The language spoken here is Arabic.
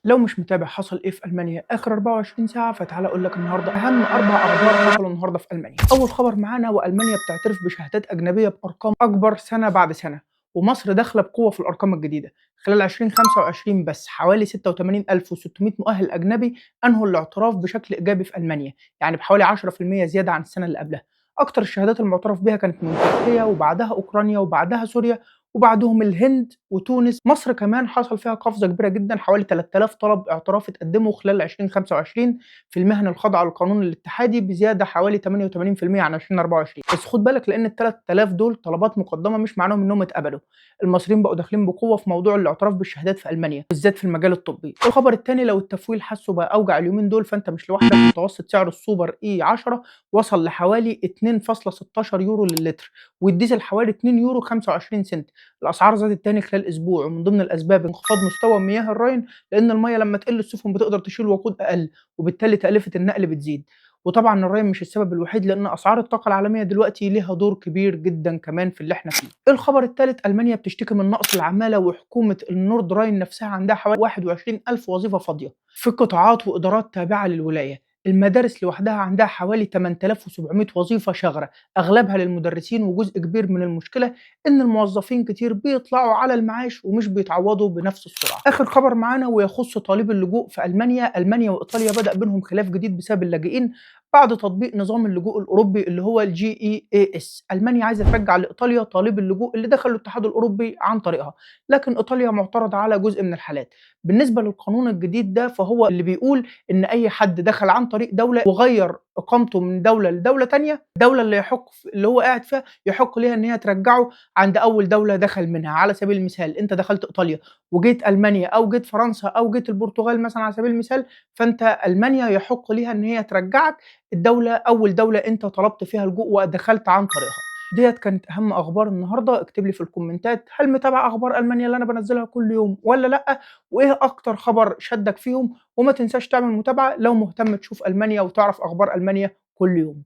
لو مش متابع حصل ايه في المانيا اخر 24 ساعه، فتعالى اقول لك النهارده اهم 4 اخبار حصلوا النهارده في المانيا. اول خبر معانا، والمانيا بتعترف بشهادات اجنبيه بارقام اكبر سنه بعد سنه، ومصر داخله بقوه في الارقام الجديده. خلال 2025 بس حوالي 86600 مؤهل اجنبي انهوا الاعتراف بشكل ايجابي في المانيا، يعني بحوالي 10% زياده عن السنه اللي قبلها. اكتر الشهادات المعترف بها كانت من تركيا، وبعدها اوكرانيا، وبعدها سوريا، وبعدهم الهند وتونس. مصر كمان حصل فيها قفزة كبيرة جدًا، حوالي 3000 طلب اعتراف اتقدموا خلال 2025 في المهن الخاضعة للقانون الاتحادي، بزيادة حوالي 88% عن 2024. بس خد بالك، لأن ال3000 دول طلبات مقدمة مش معناهم إنهم اتقبلوا. المصريين بقوا داخلين بقوة في موضوع الاعتراف بالشهادات في ألمانيا، بالذات في المجال الطبي. الخبر التاني، لو التفويل حاسه بقى أوجع اليومين دول فأنت مش لوحدك. متوسط سعر السوبر E10 وصل لحوالي 2.16 يورو للتر، والديزل حوالي 2 يورو 25 سنت. الاسعار زادت تاني خلال اسبوع، ومن ضمن الاسباب انخفاض مستوى مياه الراين، لان الميه لما تقل السفن بتقدر تشيل وقود اقل، وبالتالي تكلفه النقل بتزيد. وطبعا الراين مش السبب الوحيد، لان اسعار الطاقه العالميه دلوقتي ليها دور كبير جدا كمان في اللي احنا فيه. الخبر الثالث، المانيا بتشتكي من نقص العماله، وحكومه النورد راين نفسها عندها حوالي 21 الف وظيفه فاضيه في قطاعات وادارات تابعه للولايه. المدارس لوحدها عندها حوالي 8700 وظيفة شاغرة، أغلبها للمدرسين. وجزء كبير من المشكلة إن الموظفين كتير بيطلعوا على المعاش ومش بيتعوضوا بنفس السرعة. آخر خبر معانا ويخص طالب اللجوء في ألمانيا وإيطاليا بدأ بينهم خلاف جديد بسبب اللاجئين بعد تطبيق نظام اللجوء الأوروبي اللي هو الGEAS. ألمانيا عايزة ترجع لإيطاليا طالب اللجوء اللي دخلوا الاتحاد الأوروبي عن طريقها، لكن إيطاليا معترضة على جزء من الحالات. بالنسبة للقانون الجديد ده، فهو اللي بيقول إن أي حد دخل عن طريق دولة وغير إقامته من دولة لدولة تانية، الدولة اللي هو قاعد فيها يحق ليها إن هي ترجعه عند أول دولة دخل منها. على سبيل المثال، أنت دخلت إيطاليا وجيت ألمانيا أو جيت فرنسا أو جيت البرتغال مثلًا على سبيل المثال، فأنت ألمانيا يحق ليها إن هي ترجعك أول دولة أنت طلبت فيها اللجوء ودخلت عن طريقها. ديّة كانت أهم أخبار النهارده. اكتب لي في الكومنتات، هل متابع أخبار ألمانيا اللي أنا بانزّلها كل يوم والّا لأ؟ وإيه أكتر خبر شدّك فيهم؟ وما تنساش تعمل متابعة لو مهتم تشوف ألمانيا وتعرف أخبار ألمانيا كل يوم.